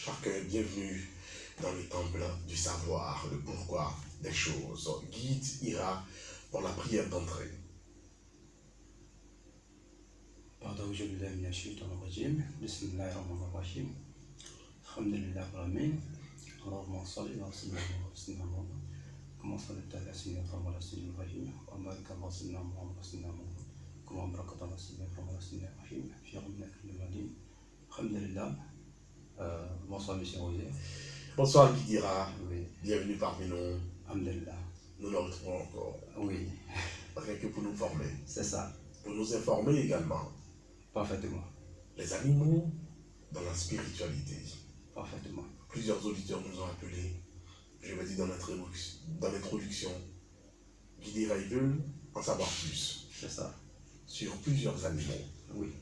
Chacun, bienvenue dans le temple du savoir, le pourquoi des choses. Guide ira pour la prière d'entrée. Bismillahirrahmanirrahim. Alhamdulillah alamin. Allahumma salli ala sayyidina Muhammad. Kama sallaita ala sayyidina Muhammad wa sayyidina Ibrahim. Wa barik ala sayyidina Muhammad wa sayyidina Muhammad. Kama barakta ala sayyidina Muhammad wa sayyidina Ibrahim. Fi innaka hamidun majid. Alhamdulillah. Bonsoir monsieur Roger. Bonsoir Guide ira. Oui. Bienvenue parmi nous. Alhamdulillah. Nous le retrouvons encore. Oui. Rien que pour nous former. C'est ça. Pour nous informer également. Parfaitement. Les animaux dans la spiritualité. Parfaitement. Plusieurs auditeurs nous ont appelés. Je l'ai dit dans l'introduction. Guide ira, ils veulent en savoir plus. C'est ça. Sur plusieurs animaux. Oui.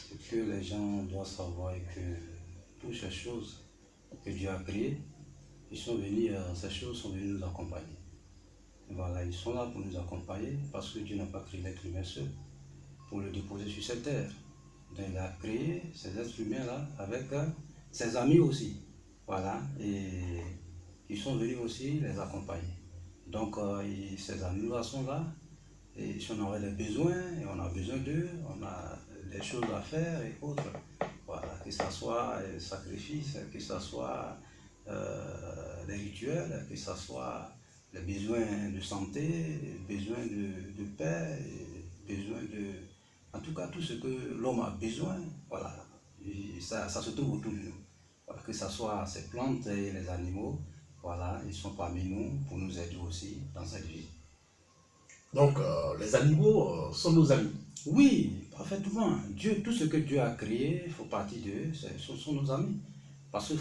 Ce que les gens doivent savoir est que toutes ces choses que Dieu a créées, ces choses sont venues nous accompagner. Voilà, ils sont là pour nous accompagner parce que Dieu n'a pas créé l'être humain seul pour le déposer sur cette terre. Donc il a créé ces êtres humains-là avec ses amis aussi. Voilà, et ils sont venus aussi les accompagner. Donc ces amis-là sont là, et si on avait des besoins, et on a besoin d'eux, on a des choses à faire et autres. Voilà, que ce soit des sacrifices, que ce soit des rituels, que ce soit les besoins de santé, les besoins de paix, les besoins de... En tout cas, tout ce que l'homme a besoin, voilà, ça se trouve autour de nous. Voilà, que ce soit ces plantes et les animaux, voilà, ils sont parmi nous pour nous aider aussi dans cette vie. Donc, les animaux sont nos amis. Oui, parfaitement. Dieu, tout ce que Dieu a créé, faut partie d'eux, ce sont nos amis. Parce que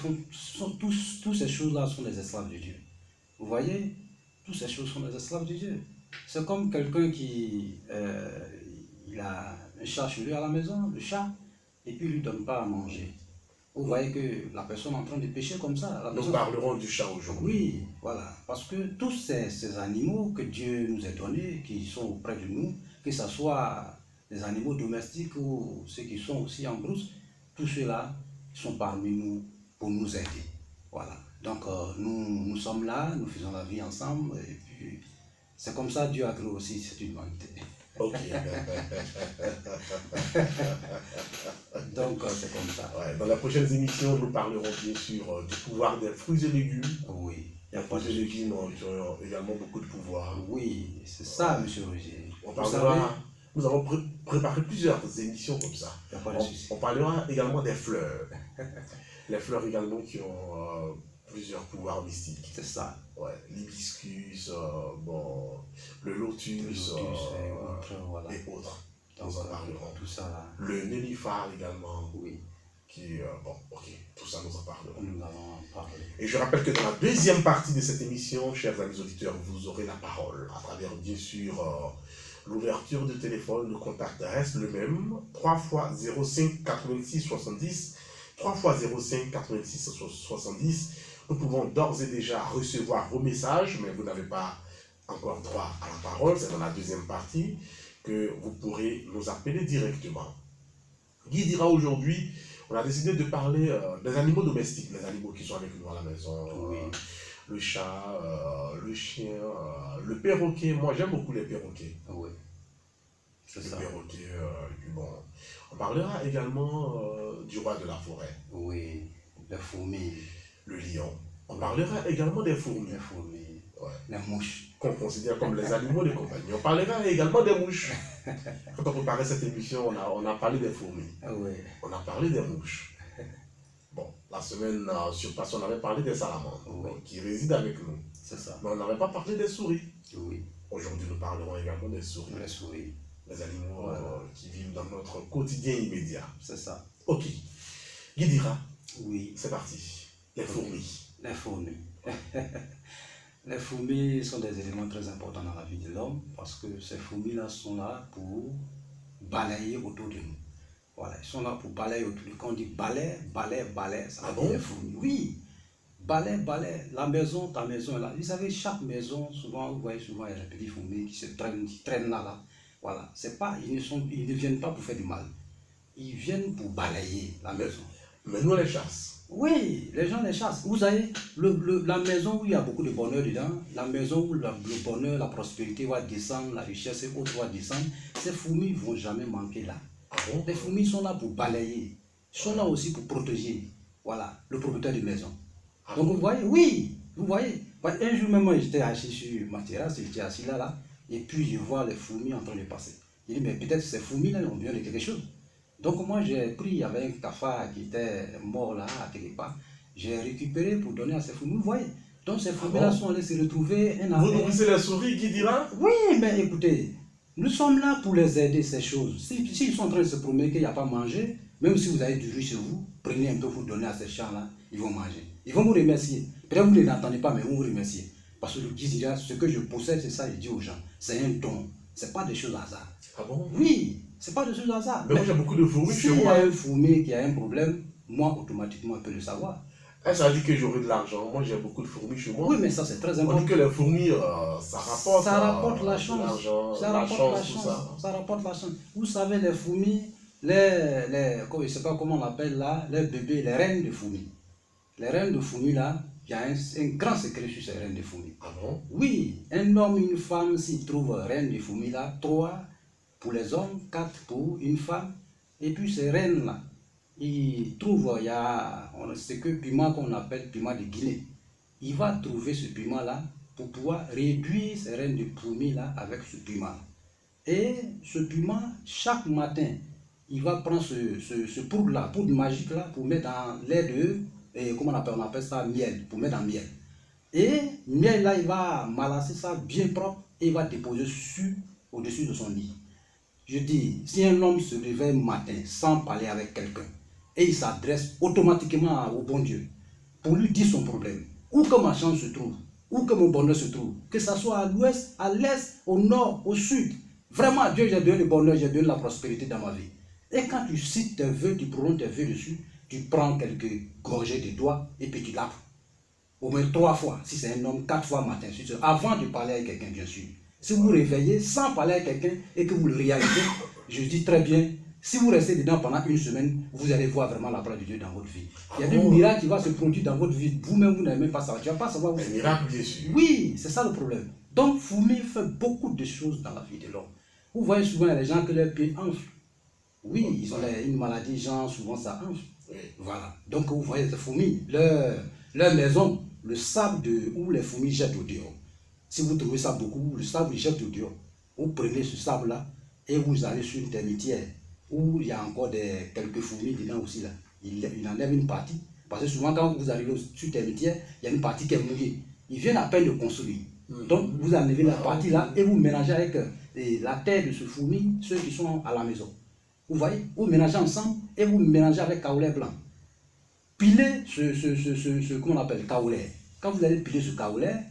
toutes ces choses-là sont des esclaves de Dieu. Vous voyez, toutes ces choses sont des esclaves de Dieu. C'est comme quelqu'un qui il a un chat chez lui à la maison, le chat, et puis il ne lui donne pas à manger. Vous voyez que la personne est en train de pécher comme ça. Nous parlerons du chat aujourd'hui. Oui, voilà. Parce que tous ces animaux que Dieu nous a donnés, qui sont auprès de nous, que ce soit des animaux domestiques ou ceux qui sont aussi en brousse, tous ceux-là sont parmi nous pour nous aider. Voilà. Donc nous sommes là, nous faisons la vie ensemble, et puis c'est comme ça Dieu a créé aussi cette humanité. Ok. Donc c'est comme ça. Ouais, dans la prochaine émission, nous parlerons bien sûr du pouvoir des fruits et légumes. Oui. Les fruits et légumes ont également beaucoup de pouvoir. Oui, c'est ça, monsieur Roger. Nous avons préparé plusieurs émissions comme ça. On parlera également des fleurs. Les fleurs également qui ont plusieurs pouvoirs mystiques. C'est ça. Ouais, l'hibiscus, le lotus, voilà. et autres. Donc, nous en parlerons. Tout ça là. Le nénuphar également. Oui. Tout ça nous en parlerons. Nous allons en parler. Et je rappelle que dans la deuxième partie de cette émission, chers amis auditeurs, vous aurez la parole à travers bien sûr l'ouverture de téléphone. Le contact reste le même, 3 fois 05 86 70, 3 fois 05 86 70. Nous pouvons d'ores et déjà recevoir vos messages, mais vous n'avez pas encore droit à la parole. C'est dans la deuxième partie que vous pourrez nous appeler directement. Guide ira aujourd'hui, on a décidé de parler des animaux domestiques, les animaux qui sont avec nous à la maison. Oui. Le chat, le chien, le perroquet. Moi, j'aime beaucoup les perroquets. Oui. C'est ça. Perroquets, on parlera également du roi de la forêt. Oui, les fourmis. Le lion. On parlera également des fourmis. Les fourmis. Ouais. Les mouches. Qu'on considère comme les animaux de compagnie. On parlera également des mouches. Quand on préparait cette émission, on a parlé des fourmis. Oui. On a parlé des mouches. Bon, la semaine surpassée, on avait parlé des salamandres, qui résident avec nous. C'est ça. Mais on n'avait pas parlé des souris. Oui. Aujourd'hui, nous parlerons également des souris. Les souris. Les animaux qui vivent dans notre quotidien immédiat. C'est ça. Ok. Guide ira. Oui. C'est parti. Les fourmis. Les fourmis. Les fourmis sont des éléments très importants dans la vie de l'homme parce que ces fourmis-là sont là pour balayer autour de nous. Voilà, ils sont là pour balayer autour de nous. Quand on dit balai, ça veut dire les fourmis. Oui, balai, la maison, ta maison est là. Vous savez, chaque maison, souvent, vous voyez souvent, il y a des petits fourmis qui se traînent là. Voilà, c'est pas, ils ne viennent pas pour faire du mal. Ils viennent pour balayer la maison. Mais nous, on les chasse. Oui, les gens les chassent. Vous savez, la maison où il y a beaucoup de bonheur dedans, la maison où le bonheur, la prospérité va descendre, la richesse et autres va descendre, ces fourmis ne vont jamais manquer là. Ah bon? Les fourmis sont là pour balayer, sont là aussi pour protéger, voilà, le propriétaire de maison. Ah Donc bon? vous voyez, oui, vous voyez. Un jour même, moi j'étais assis sur ma terrasse, j'étais assis là, et puis je vois les fourmis en train de passer. Je dis, mais peut-être ces fourmis-là ont besoin de quelque chose. Donc moi j'ai pris, il y avait un cafard qui était mort là, à quelque part. J'ai récupéré pour donner à ces fourmis, vous voyez. Donc ces fourmis-là sont allées se retrouver un à Vous un. nourrissez la souris qui dira? Oui, mais écoutez, nous sommes là pour les aider, ces choses. S'ils sont en train de se promener qu'il n'y a pas à manger, même si vous avez du riz chez vous, prenez un peu pour donner à ces champs-là, ils vont manger. Ils vont vous remercier. Peut-être que vous ne l'entendez pas, mais ils vont vous remercier. Parce que le guide dira, ce que je possède, c'est ça, je dis aux gens. C'est un don. Ce n'est pas des choses hasard. Ah bon? Oui, ce n'est pas des choses hasard. Mais moi, j'ai beaucoup de fourmis chez S'il y moi. a un fourmi qui a un problème, moi, automatiquement, je peux le savoir. Ça veut dire que j'aurai de l'argent. Moi, j'ai beaucoup de fourmis chez moi. Oui, mais ça, c'est très On important. dit que les fourmis, ça rapporte. Ça rapporte la de chance. l'argent, Ça la rapporte chance, la tout chance. ça. Ça rapporte la chance. Vous savez, les fourmis, je ne sais pas comment on appelle là, les bébés, les reines de fourmis. Les reines de fourmis là, il y a un grand secret sur ces reines de fourmis. Ah bon? Oui, un homme, une femme, s'ils trouvent reine de fourmis là, 3 pour les hommes, 4 pour une femme. Et puis ces reines là, ils trouvent, il y a ce que piment qu'on appelle piment de Guinée. Il va trouver ce piment là pour pouvoir réduire ces reines de fourmis là avec ce piment. Et ce piment, chaque matin, il va prendre ce poudre là, poudre magique là, pour mettre dans lait de, comment on appelle ça, miel, pour mettre dans miel. Et miel là, il va malasser ça bien propre et il va déposer au-dessus de son lit. Je dis, si un homme se réveille matin sans parler avec quelqu'un et il s'adresse automatiquement au bon Dieu pour lui dire son problème, où que ma chance se trouve, où que mon bonheur se trouve, que ce soit à l'ouest, à l'est, au nord, au sud, vraiment Dieu, j'ai donné le bonheur, j'ai donné la prospérité dans ma vie. Et quand tu cites tes vœux, tu prononces tes vœux dessus, tu prends quelques gorgées de doigts et puis tu laves. Au moins 3 fois, si c'est un homme, 4 fois matin, avant de parler avec quelqu'un, bien sûr. Si vous vous réveillez sans parler avec quelqu'un et que vous le réalisez, je dis très bien, si vous restez dedans pendant 1 semaine, vous allez voir vraiment la parole de Dieu dans votre vie. Il y a des miracles qui vont se produire dans votre vie. Vous-même, vous n'allez même pas savoir. Tu ne vas pas savoir où c'est. Un miracle, bien sûr. Oui, c'est ça le problème. Donc, fourmi fait beaucoup de choses dans la vie de l'homme. Vous voyez souvent les gens que leurs pieds enflent. Oui, ils ont une maladie, genre, souvent ça enfle. Oui. Voilà. Donc, vous voyez ces fourmis, leur maison, le sable où les fourmis jettent au dehors. Si vous trouvez ça beaucoup, le sable ils jettent au dehors. Vous prenez ce sable-là et vous allez sur une termitière où il y a encore quelques fourmis dedans aussi. Là. Il enlève une partie. Parce que souvent, quand vous arrivez sur termitière, il y a une partie qui est mouillée. Ils viennent à peine de construire. Donc, vous enlevez la partie là et vous mélangez avec la terre de ce fourmi, ceux qui sont à la maison. Vous voyez, vous mélangez ensemble et vous mélangez avec kaolin blanc. Pilez comment on appelle, kaolin. Quand vous allez piler ce kaolin,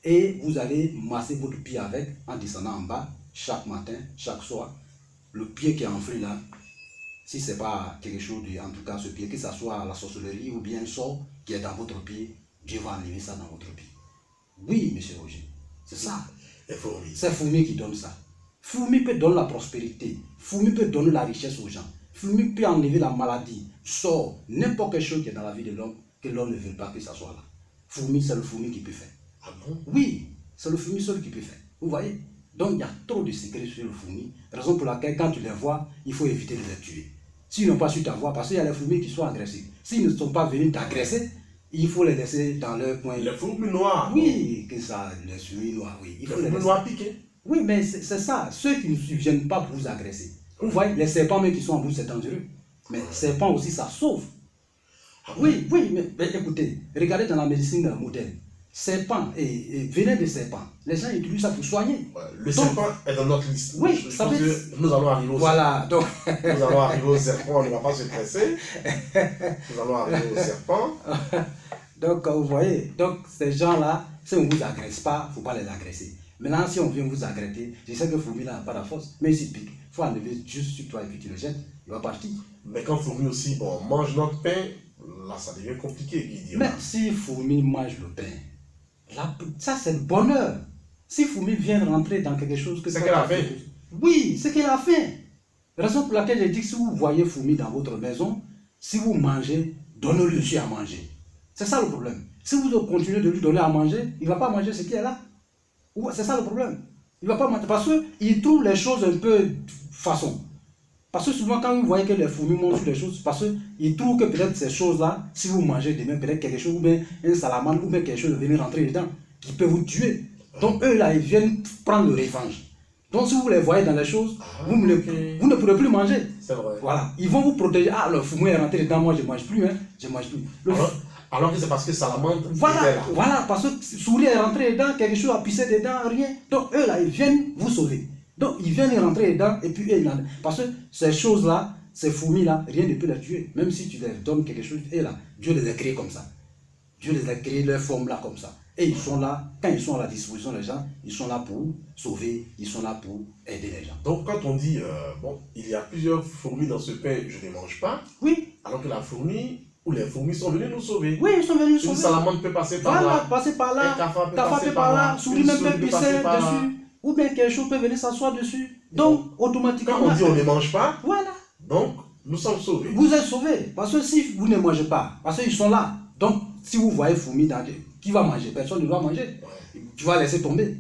et vous allez masser votre pied avec en descendant en bas, chaque matin, chaque soir. Le pied qui est enflé là, si ce n'est pas quelque chose de, en tout cas ce pied, que ce soit la sorcellerie ou bien un sort qui est dans votre pied, Dieu va enlever ça dans votre pied. Oui, monsieur Roger, c'est ça. C'est fourmi qui donne ça. Fourmi peut donner la prospérité. Fourmi peut donner la richesse aux gens. Fourmi peut enlever la maladie, sort, n'importe quelle chose qui est dans la vie de l'homme, que l'homme ne veut pas que ça soit là. Fourmi, c'est le fourmi qui peut faire. Ah bon? Oui, c'est le fourmi seul qui peut faire. Vous voyez? Donc il y a trop de secrets sur le fourmi. Raison pour laquelle quand tu les vois, il faut éviter de les tuer. S'ils n'ont pas su t'avoir, parce qu'il y a les fourmis qui sont agressées. S'ils ne sont pas venus t'agresser, il faut les laisser dans leur coin. Les fourmis noires. Oui, que ça, les fourmis noires, oui. Il faut les fourmis noires piquées. Oui, mais c'est ça. Ceux qui ne viennent pas pour vous agresser. Vous voyez, les serpents même qui sont en vous, c'est dangereux. Mais les serpents aussi, ça sauve. Oui, mais écoutez, regardez dans la médecine moderne. Serpent et venin de serpent. Les gens utilisent ça pour soigner. Ouais, le serpent est dans notre liste. Oui, je pense que nous allons arriver au voilà, donc nous allons arriver au serpent, on ne va pas se presser. Nous allons arriver au serpent. Donc, vous voyez, donc ces gens-là, si on ne vous agresse pas, il ne faut pas les agresser. Maintenant, si on vient vous agresser, je sais que fourmi n'a pas la force, mais s'il pique, il faut enlever juste sur toi et puis tu le jettes, il va partir. Mais quand fourmi aussi, bon, mange notre pain, là ça devient compliqué, qui dira. Mais si fourmi mange le pain, ça c'est le bonheur. Si fourmi vient rentrer dans quelque chose que c'est qu'elle a faim. Oui, c'est qu'elle a faim. Raison pour laquelle je dis que si vous voyez fourmi dans votre maison, si vous mangez, donnez-lui aussi à manger. C'est ça le problème. Si vous continuez de lui donner à manger, il ne va pas manger ce qui est là. C'est ça le problème. Il ne va pas manger parce qu'il trouve les choses un peu façon. Parce que souvent, quand vous voyez que les fourmis mangent sur les choses, parce qu'ils trouvent que peut-être ces choses-là, si vous mangez demain, peut-être quelque chose, ou bien un salamandre, ou bien quelque chose, venir rentrer dedans, qui peut vous tuer. Donc, eux, là, ils viennent prendre le revanche. Donc, si vous les voyez dans les choses, vous ne pourrez plus manger. C'est vrai. Voilà. Ils vont vous protéger. Ah, le fourmi est rentré dedans, moi, je ne mange plus. Hein. Je mange plus. Alors que c'est parce que salamandre. Voilà, parce que souris est rentré dedans, quelque chose a pissé dedans, rien. Donc, eux, là, ils viennent vous sauver. Donc, ils viennent rentrer dedans et puis parce que ces choses-là, ces fourmis-là, rien ne peut les tuer. Même si tu leur donnes quelque chose, et là, Dieu les a créés comme ça. Dieu les a créés, leur forme là comme ça. Et ils sont là, quand ils sont à la disposition des gens, ils sont là pour sauver, ils sont là pour aider les gens. Donc, quand on dit, bon, il y a plusieurs fourmis dans ce pain, je ne mange pas. Oui. Alors que la fourmi, ou les fourmis sont venues nous sauver. Oui, ils sont venus nous sauver. Une salamandre peut passer par là. Passer par là. Un cafard peut passer par là. Souris même peut pisser dessus. Ou bien quelque chose peut venir s'asseoir dessus. Donc, automatiquement. Quand on dit on ne mange pas, voilà. Donc, nous sommes sauvés. Vous êtes sauvés. Parce que si vous ne mangez pas, parce qu'ils sont là. Donc, si vous voyez fourmis, qui va manger? Personne ne doit manger. Ouais. Tu vas laisser tomber.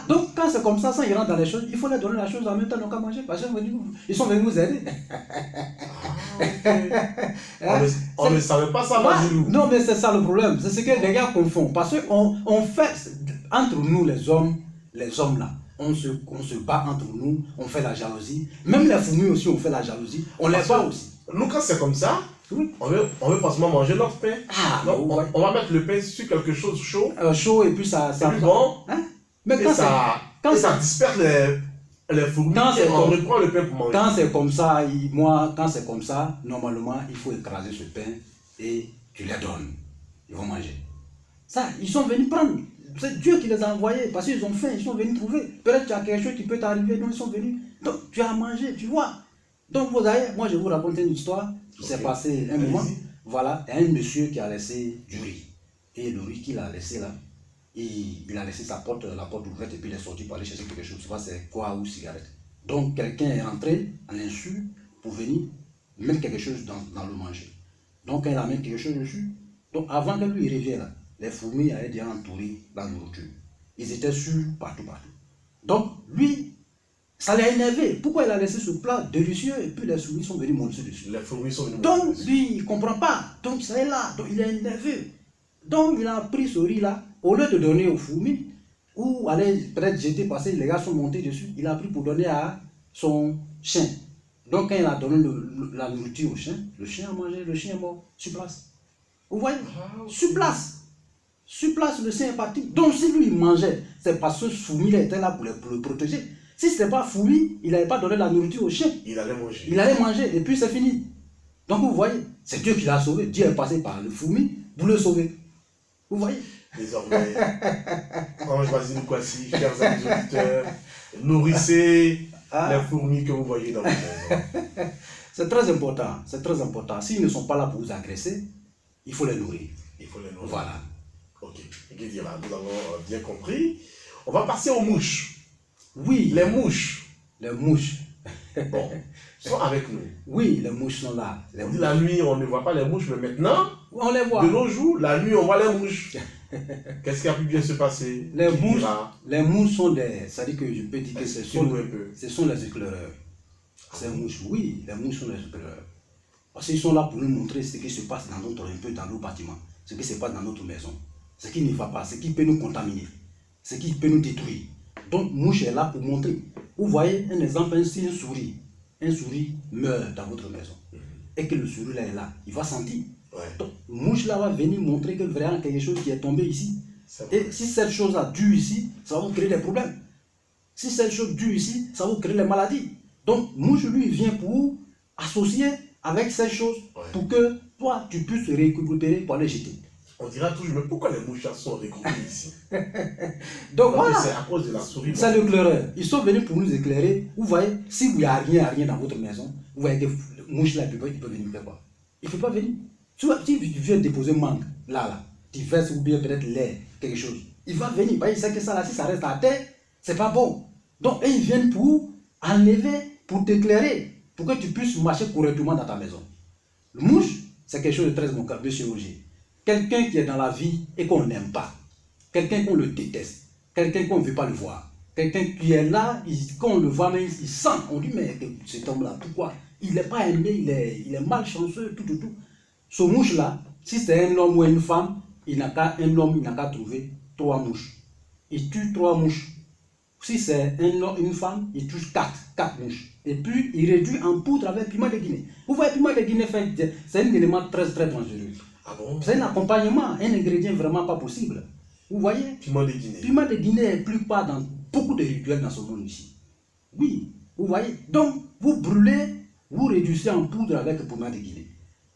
Donc, quand c'est comme ça, sans y rentrer dans les choses, il faut leur donner la chose en même temps, donc à manger. Parce qu'ils sont venus vous aider. On ne savait pas ça, Mazilou. Non, mais c'est ça le problème. C'est ce que les gars confondent. Parce qu'on fait, entre nous les hommes là, on se bat entre nous, on fait la jalousie. Même les fourmis aussi, on fait la jalousie. On les bat aussi. Nous, quand c'est comme ça, oui. on veut forcément manger notre pain. Donc, ouais. on va mettre le pain sur quelque chose chaud. Chaud et puis ça plus bon. Hein? Mais quand ça disperse les fourmis et on reprend le pain pour manger. Quand c'est comme ça, normalement, il faut écraser ce pain et tu les donnes. Ils vont manger. Ça, ils sont venus prendre. C'est Dieu qui les a envoyés parce qu'ils ont faim, ils sont venus trouver. Peut-être qu'il y a quelque chose qui peut t'arriver, donc ils sont venus. Donc tu as mangé, tu vois. Donc vous avez, moi je vais vous raconter une histoire qui s'est passée un moment. Voilà, il y a un monsieur qui a laissé du riz. Et le riz qu'il a laissé là, il a laissé la porte ouverte et puis il est sorti pour aller chercher quelque chose. Souvent c'est quoi ou cigarette. Donc quelqu'un est rentré à l'insu pour venir mettre quelque chose dans le manger. Donc quand il a mis quelque chose dessus, donc avant que lui il revienne là, les fourmis avaient déjà entouré la nourriture. Ils étaient sûrs partout. Donc, lui, ça l'a énervé. Pourquoi il a laissé ce plat délicieux et puis les fourmis sont venues manger dessus? Les fourmis sont venues donc, lui, il ne comprend pas. Donc, ça est là. Donc, il est énervé. Donc, il a pris ce riz-là. Au lieu de donner aux fourmis, ou aller peut-être jeter parce que les gars sont montés dessus, il a pris pour donner à son chien. Donc, quand il a donné la nourriture au chien, le chien a mangé, le chien est mort sur place. Vous voyez? Sur place. Sur place, le chien est parti. Donc, si lui, il mangeait, c'est parce que fourmi était là pour le protéger. Si ce n'était pas fourmi, il n'avait pas donné la nourriture au chien. Il allait manger. Il allait manger, et puis c'est fini. Donc, vous voyez, c'est Dieu qui l'a sauvé. Dieu est passé par le fourmi pour le sauver. Vous voyez? Désormais, Ange Basile Kwasi, chers amis auditeurs, nourrissez les fourmis que vous voyez dans votre maison. C'est très important. C'est très important. S'ils ne sont pas là pour vous agresser, il faut les nourrir. Il faut les nourrir. Voilà. Ok, nous avons bien compris. On va passer aux mouches. Oui. Les mouches. Les mouches. Bon, sont avec nous. Oui, les mouches sont là. On dit la nuit, on ne voit pas les mouches, mais maintenant, on les voit. De nos jours, la nuit, on voit les mouches. Qu'est-ce qui a pu bien se passer? Les mouches sont des... C'est-à-dire que je peux dire que ce sont les éclaireurs. Ces mouches, oui, les mouches sont les éclaireurs. Parce qu'ils sont là pour nous montrer ce qui se passe dans nos bâtiments, ce qui se passe dans notre maison, ce qui ne va pas, ce qui peut nous contaminer, ce qui peut nous détruire. Donc, mouche est là pour montrer. Vous voyez un exemple, si un souris meurt dans votre maison, et que le souris là est là, il va sentir. Ouais. Donc, mouche là va venir montrer que vraiment quelque chose qui est tombé ici. Et si cette chose-là dure ici, ça va vous créer des problèmes. Si cette chose dure ici, ça va vous créer des maladies. Donc, mouche lui vient pour associer avec cette chose pour que toi, tu puisses récupérer pour aller jeter. On dira toujours, mais pourquoi les mouches sont regroupées ici? Donc voilà. C'est à cause de la souris. C'est l'éclaireur. Ils sont venus pour nous éclairer. Vous voyez, si il n'y a rien dans votre maison, vous voyez que le mouche là, il peut venir faire quoi? Il ne peut pas venir. Tu vois, si tu viens déposer mangue, là, tu verses ou bien peut-être l'air, quelque chose, il va venir. Il sait que ça là, si ça reste à terre, c'est pas bon. Donc, ils viennent pour enlever, pour t'éclairer, pour que tu puisses marcher correctement dans ta maison. Le mouche, c'est quelque chose de très manquable, monsieur Roger. Quelqu'un qui est dans la vie et qu'on n'aime pas, quelqu'un qu'on le déteste, quelqu'un qu'on ne veut pas le voir, quelqu'un qui est là, quand on le voit, mais il sent, on dit, mais cet homme-là, pourquoi? Il n'est pas aimé, il est malchanceux, tout. Ce mouche-là, si c'est un homme ou une femme, il n'a qu'à trouver 3 mouches. Il tue 3 mouches. Si c'est un homme, une femme, il tue 4 mouches. Et puis, il réduit en poudre avec piment de Guinée. Vous voyez, piment de Guinée, c'est un élément très, très dangereux. Ah bon? C'est un accompagnement, un ingrédient vraiment pas possible. Vous voyez? Piment de Guinée. Piment de Guinée est plus pas dans beaucoup de rituels dans ce monde ici. Oui, vous voyez? Donc, vous brûlez, vous réduisez en poudre avec le piment de Guinée.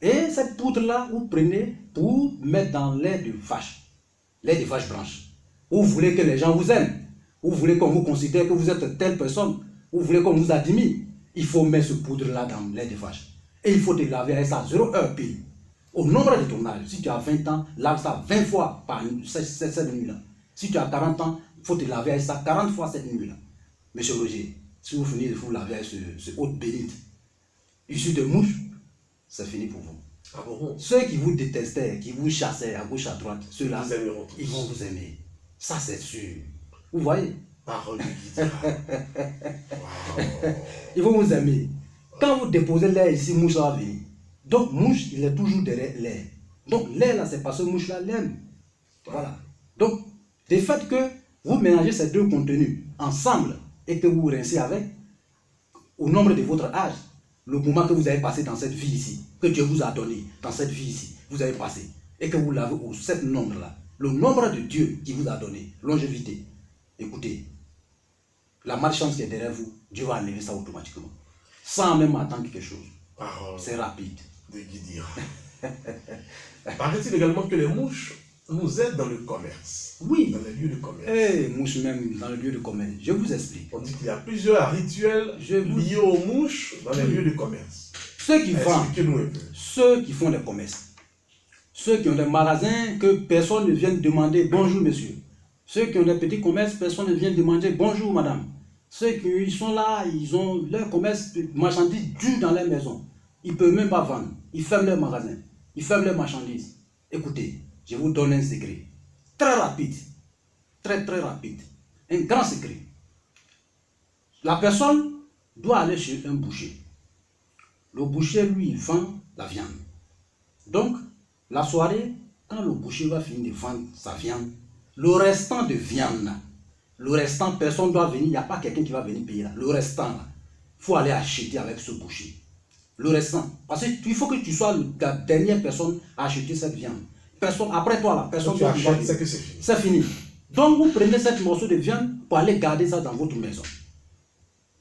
Et cette poudre-là, vous prenez pour mettre dans lait de vache blanche. Vous voulez que les gens vous aiment. Vous voulez qu'on vous considère que vous êtes telle personne. Vous voulez qu'on vous admire. Il faut mettre ce poudre-là dans le lait de vache. Et il faut te laver avec ça 0 heure pile. Au nombre de ton âge, si tu as 20 ans, lave ça 20 fois par cette nuit-là. Si tu as 40 ans, il faut te laver avec ça 40 fois cette nuit-là. Monsieur Roger, si vous finissez de vous laver avec ce hôte bénite, issu de mouche, c'est fini pour vous. Ah bon? Ceux qui vous détestaient, qui vous chassaient à gauche, à droite, ceux-là, ils vont vous aimer. Ça, c'est sûr. Vous voyez? Parole de Guidira. Wow. Ils vont vous aimer. Quand vous déposez l'air ici, mouche va venir. Donc, mouche, il est toujours derrière l'air. Donc, l'air là, c'est parce que mouche là l'aime. Voilà. Donc, le fait que vous mélangez ces deux contenus ensemble et que vous rincez avec, au nombre de votre âge, le moment que vous avez passé dans cette vie ici, que Dieu vous a donné dans cette vie ici, vous avez passé, et que vous l'avez au 7 nombre là, le nombre de Dieu qui vous a donné, longévité, écoutez, la malchance qui est derrière vous, Dieu va enlever ça automatiquement, sans même attendre quelque chose. C'est rapide. De Guidira. Paraît-il également que les mouches nous aident dans le commerce. Oui. Dans les lieux de commerce. Mouches même dans le lieu de commerce. Je vous explique. On dit qu'il y a plusieurs rituels liés aux mouches dans les lieux de commerce. Ceux qui vendent, expliquez-nous un peu. Ceux qui font des commerces, ceux qui ont des magasins que personne ne vient demander bonjour monsieur. Ceux qui ont des petits commerces, personne ne vient demander bonjour madame. Ceux qui sont là, ils ont leur commerce, marchandises dues dans leur maison. Ils ne peuvent même pas vendre. Ils ferment leur magasin. Ils ferment leurs marchandises. Écoutez, je vous donne un secret. Très rapide. Très très rapide. Un grand secret. La personne doit aller chez un boucher. Le boucher, lui, il vend la viande. Donc, la soirée, quand le boucher va finir de vendre sa viande, le restant de viande, là, le restant, personne ne doit venir. Il n'y a pas quelqu'un qui va venir payer là. Le restant, il faut aller acheter avec ce boucher. Le restant. Parce qu'il faut que tu sois la dernière personne à acheter cette viande. Personne, après toi, là, personne tu achètes, c'est que c'est fini. C'est fini. Donc, vous prenez cette morceau de viande pour aller garder ça dans votre maison.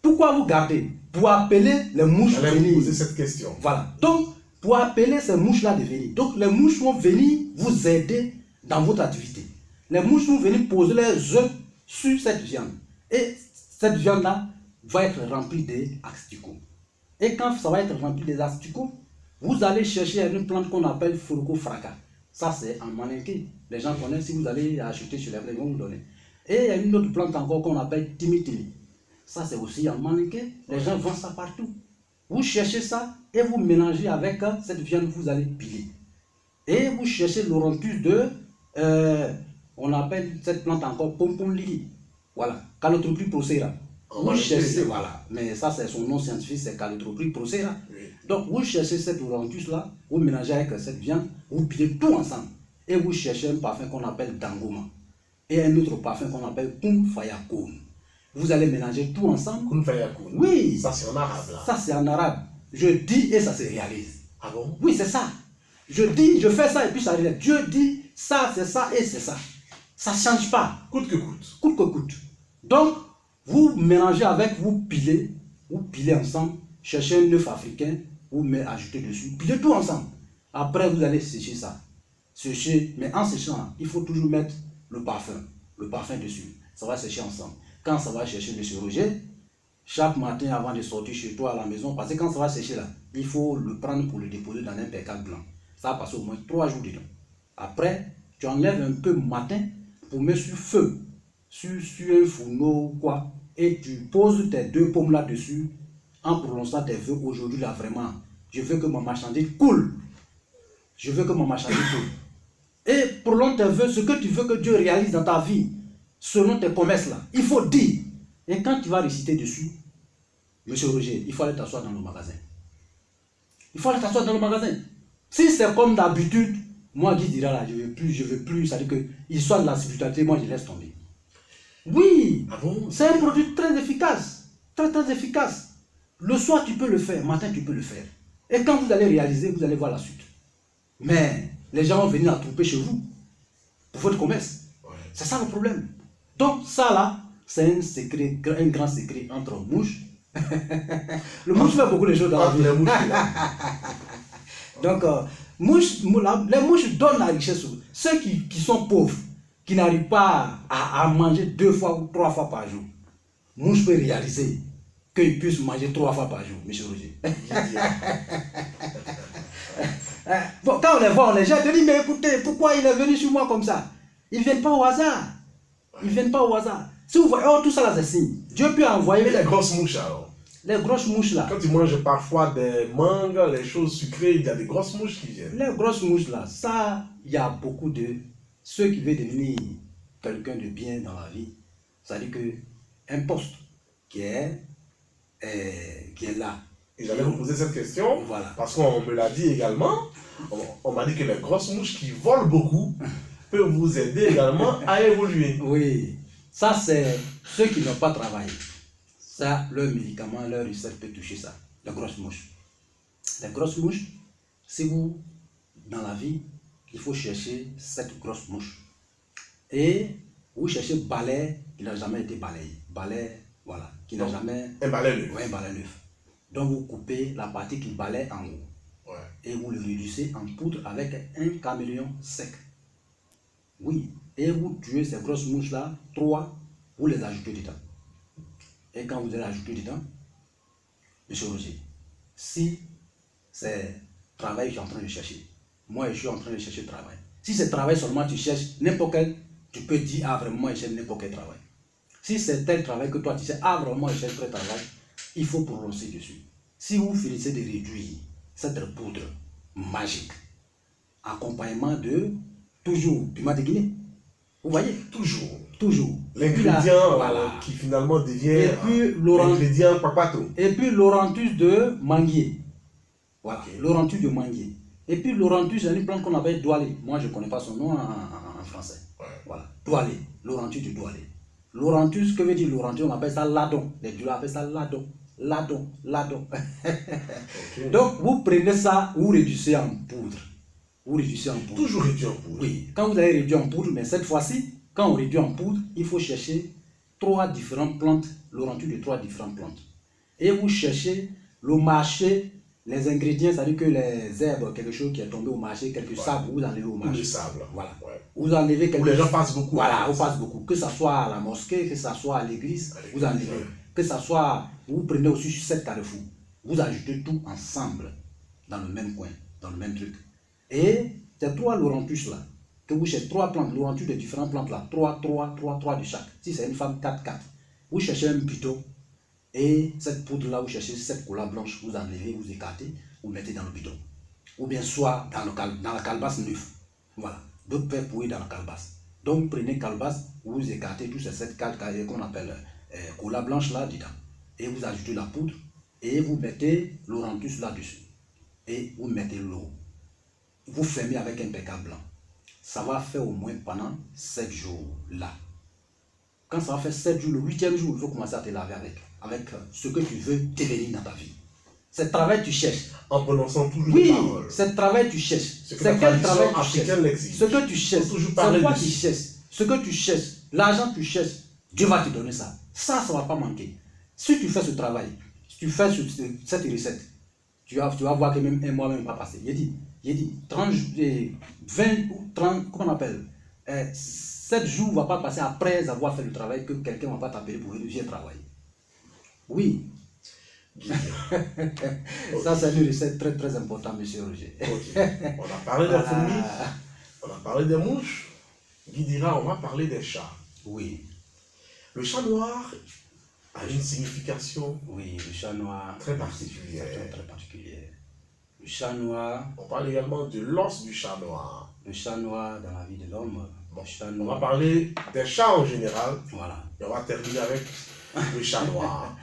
Pourquoi vous gardez? Pour appeler les mouches à venir. Poser cette question. Voilà. Donc, pour appeler ces mouches-là de venir. Donc, les mouches vont venir vous aider dans votre activité. Les mouches vont venir poser leurs œufs sur cette viande. Et cette viande-là va être remplie d'asticots. Et quand ça va être rempli des asticots, vous allez chercher une plante qu'on appelle Furuko Fraka. Ça, c'est en maninké. Les gens connaissent, si vous allez acheter sur les vrais, ils vont vous donner. Et il y a une autre plante encore qu'on appelle Timi. Ça, c'est aussi en maninké. Les gens vendent ça partout. Vous cherchez ça et vous mélangez avec cette viande, vous allez piler. Et vous cherchez l'orontus de, on appelle cette plante encore Pompon Lili. Voilà, Calotropis procera. Vous cherchez, voilà, mais ça c'est son nom scientifique, c'est Calotropis procera. Oui. Donc vous cherchez cet orontus là, vous mélangez avec cette viande, vous pilez tout ensemble. Et vous cherchez un parfum qu'on appelle Dangoma. Et un autre parfum qu'on appelle Kun Fayakun. Vous allez mélanger tout ensemble. Kun Fayakun. Oui. Ça c'est en arabe là. Ça c'est en arabe. Je dis et ça se réalise. Ah bon? Oui, c'est ça. Je dis, je fais ça et puis ça réalise. Dieu dit ça, c'est ça et c'est ça. Ça ne change pas. Coûte que coûte. Coûte que coûte. Donc, vous mélangez avec, vous pilez ensemble, cherchez un œuf africain, vous ajoutez dessus, pilez tout ensemble. Après, vous allez sécher ça. Sécher, mais en séchant, il faut toujours mettre le parfum dessus. Ça va sécher ensemble. Quand ça va chercher le chirurgien, chaque matin avant de sortir chez toi à la maison, parce que quand ça va sécher là, il faut le prendre pour le déposer dans un percal blanc. Ça va passer au moins 3 jours dedans. Après, tu enlèves un peu matin pour mettre sur feu, sur un fourneau ou quoi, et tu poses tes 2 pommes là-dessus en prononçant tes vœux. Aujourd'hui là, vraiment, je veux que ma marchandise coule. Je veux que ma marchandise tourne. Et prolonge tes vœux, ce que tu veux que Dieu réalise dans ta vie, selon tes promesses là. Il faut dire. Et quand tu vas réciter dessus, Monsieur Roger, il faut aller t'asseoir dans le magasin. Il faut aller t'asseoir dans le magasin. Si c'est comme d'habitude, moi Guy dira là, je veux plus, ça veut dire qu'il soit de la spiritualité, moi je laisse tomber. Oui, Ah bon? C'est un produit très efficace. Très très efficace. Le soir tu peux le faire, matin tu peux le faire. Et quand vous allez réaliser, vous allez voir la suite. Mais les gens vont venir attrouper chez vous pour votre commerce. Ouais. C'est ça le problème. Donc ça là, c'est un secret, un grand secret entre mouches. Le mouche fait beaucoup de choses dans la vie. Les mouches, là. Donc, les mouches donnent la richesse. Ceux qui sont pauvres, qui n'arrivent pas à manger 2 fois ou 3 fois par jour, mouche peut réaliser qu'ils puissent manger 3 fois par jour, monsieur Roger. Bon, quand on les voit, on les jette, on dit, mais écoutez, pourquoi il est venu sur moi comme ça? Ils ne viennent pas au hasard. Ils ne viennent pas au hasard. Si vous voyez, tout ça là, c'est signe. Dieu peut envoyer Et les grosses mouches alors? Les grosses mouches là. Quand tu manges parfois des mangues, les choses sucrées, il y a des grosses mouches qui viennent. Les grosses mouches là, ça, il y a beaucoup de... Ceux qui veulent devenir quelqu'un de bien dans la vie, ça dit que un poste qui est là. Et j'allais vous poser cette question, Voilà. parce qu'on me l'a dit également, on m'a dit que les grosses mouches qui volent beaucoup peuvent vous aider également à évoluer. Oui, ça c'est ceux qui n'ont pas travaillé. Ça, leur médicament, leur recette peut toucher ça. Les grosses mouches. Les grosses mouches, si vous, dans la vie, il faut chercher cette grosse mouche. Et vous cherchez balai qui n'a jamais été balayé. Balai, voilà, qui n'a jamais... Un balai neuf. Oui, un balai neuf. Donc vous coupez la partie qui balaye en haut. Ouais. Et vous le réduisez en poudre avec un caméléon sec. Oui. Et vous tuez ces grosses mouches-là, 3, vous les ajoutez dedans. Et quand vous allez ajouter dedans, monsieur Roger, si c'est travail que je suis en train de chercher, moi je suis en train de chercher travail. Si c'est travail seulement tu cherches n'importe quel, tu peux dire, ah vraiment je cherche n'importe quel travail. Si c'est tel travail que toi tu sais, ah vraiment je cherche tel travail, il faut prononcer dessus. Si vous finissez de réduire cette poudre magique, accompagnement de toujours piment de Guinée, vous voyez? Toujours. L'ingrédient voilà. Qui finalement devient l'ingrédient papato. Et puis l'orantus de manguier. Voilà, okay. L'orantus de manguier. Et puis l'orantus, c'est une plante qu'on appelle doualé. Moi, je ne connais pas son nom en français. Ouais. Voilà, doualé. L'orantus de doualé. L'orantus, que veut dire l'orantus? On appelle ça ladon. Les Dioula appellent ça ladon. Ladon. Okay. Donc, vous prenez ça, vous réduisez en poudre. Toujours réduit en poudre. Oui, quand vous allez réduire en poudre, mais cette fois-ci, quand on réduit en poudre, il faut chercher 3 différentes plantes, l'orantus de 3 différentes plantes. Et vous cherchez le marché, les ingrédients, c'est-à-dire que les herbes, quelque chose qui est tombé au marché, quelques sables, vous enlevez au marché. Ou le sable. Voilà. Ouais. Vous enlevez quelque chose. Où les gens passent beaucoup. Voilà, vous passez beaucoup. Que ce soit à la mosquée, que ce soit à l'église, vous enlevez. Ouais. Que ce soit, vous prenez aussi 7 carrefours. Vous ajoutez tout ensemble, dans le même coin, dans le même truc. Et ces 3 l'orantus là, que vous cherchez 3 plantes, l'orantus de différentes plantes là, 3 de chaque. Si c'est une femme, 4. Vous cherchez un bidon et cette poudre là, vous cherchez cette couleur blanche, vous enlevez, vous écartez, vous mettez dans le bidon. Ou bien soit dans la calebasse neuve. Voilà. D'autres peuvent pourrir dans la calebasse. Donc vous prenez calebasse, vous écartez tous ces 7 qu'on appelle couleur blanche là dedans. Et vous ajoutez la poudre et vous mettez l'orantus là-dessus. Et vous mettez l'eau. Vous fermez avec un pécale blanc. Ça va faire au moins pendant 7 jours là. Quand ça va faire 7 jours, le 8e jour, il faut commencer à te laver avec ce que tu veux devenir dans ta vie. C'est le travail que tu cherches. En prononçant toujours oui, les paroles. C'est le travail que tu cherches. C'est quel travail tu cherches. Ce que tu cherches. C'est quoi tu cherches. Ce que tu cherches. L'argent que tu cherches. Dieu va te donner ça. Ça ne va pas manquer. Si tu fais ce travail, si tu fais cette recette, tu vas voir que même un mois même pas passé. Il dit 30, 20 ou 30, comment on appelle 7 jours ne va pas passer après avoir fait le travail que quelqu'un ne va pas t'appeler pour venir travailler. Oui. Okay. Ça, c'est une recette très très importante, monsieur Roger. Okay. On a parlé des fourmis, on a parlé des mouches. Guy dira, on va parler des chats. Oui. Le chat noir a une signification oui, le chat noir très particulière. Très particulière. Le chat noir. On parle également de l'os du chat noir. Le chat noir dans la vie de l'homme. Bon, Le chat on noir. va parler des chats en général. Voilà. Et on va terminer avec le chat noir.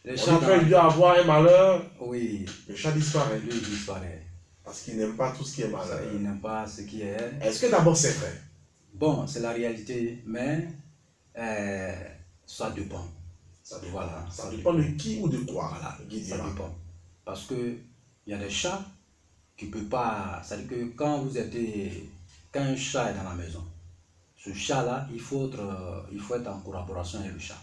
Le On chat dit quand il doit avoir un malheur, oui, le chat disparaît. lui il disparaît. Parce qu'il n'aime pas tout ce qui est malheur. Il n'aime pas ce qui est. Est-ce que d'abord c'est vrai? Bon, c'est la réalité, mais ça dépend. Ça dépend. Voilà, Ça dépend de qui ou de quoi. Voilà, Guy ça dira. dépend. Parce que il y a des chats qui ne peuvent pas. C'est-à-dire que quand un chat est dans la maison, ce chat-là, il faut être en collaboration avec le chat.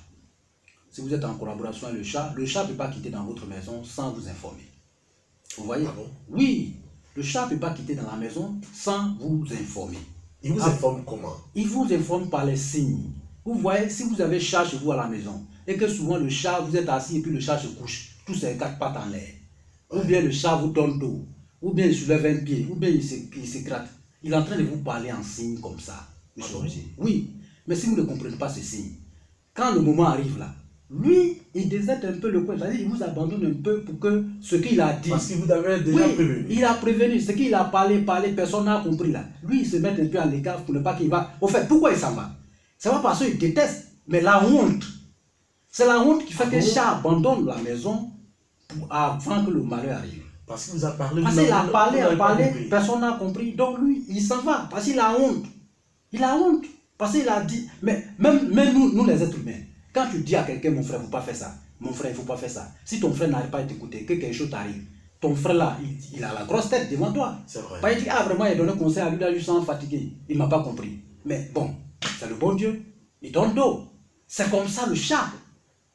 Si vous êtes en collaboration avec le chat ne peut pas quitter dans votre maison sans vous informer. Vous voyez? Ah bon? Oui, le chat ne peut pas quitter dans la maison sans vous informer. Il vous informe comment? Il vous informe par les signes. Vous voyez, si vous avez chat chez vous à la maison, et que souvent le chat, vous êtes assis et puis le chat se couche, tous ses quatre pattes en l'air. Ou bien le chat vous donne d'eau, ou bien il soulève un pied, ou bien il se gratte. Il est en train de vous parler en signes comme ça. Oui, mais si vous ne comprenez pas ces signes, quand le moment arrive là, lui, il déserte un peu le coin, c'est-à-dire il vous abandonne un peu pour que ce qu'il a dit. Parce qu'il vous avait déjà prévenu. Il a prévenu, ce qu'il a parlé, personne n'a compris là. Lui, il se met un peu en écart pour ne pas qu'il va. Au fait, pourquoi il s'en va? C'est pas parce qu'il déteste, mais la honte. C'est la honte qui fait que le chat abandonne la maison avant que le malheur arrive. Parce qu'il vous a parlé. Parce qu'il a parlé, personne n'a compris. Donc lui, il s'en va parce qu'il a honte. Il a honte. Parce qu'il a dit, mais même nous les êtres humains, quand tu dis à quelqu'un, mon frère, il ne faut pas faire ça, mon frère, il ne faut pas faire ça. Si ton frère n'arrive pas à t'écouter, que quelque chose t'arrive, ton frère là, il a la grosse tête devant toi. C'est vrai. Pas il dit, ah vraiment, il a donné conseil à lui, là, je sens fatigué. Il ne m'a pas compris. Mais bon, c'est le bon Dieu. Il donne d'eau. C'est comme ça le chat.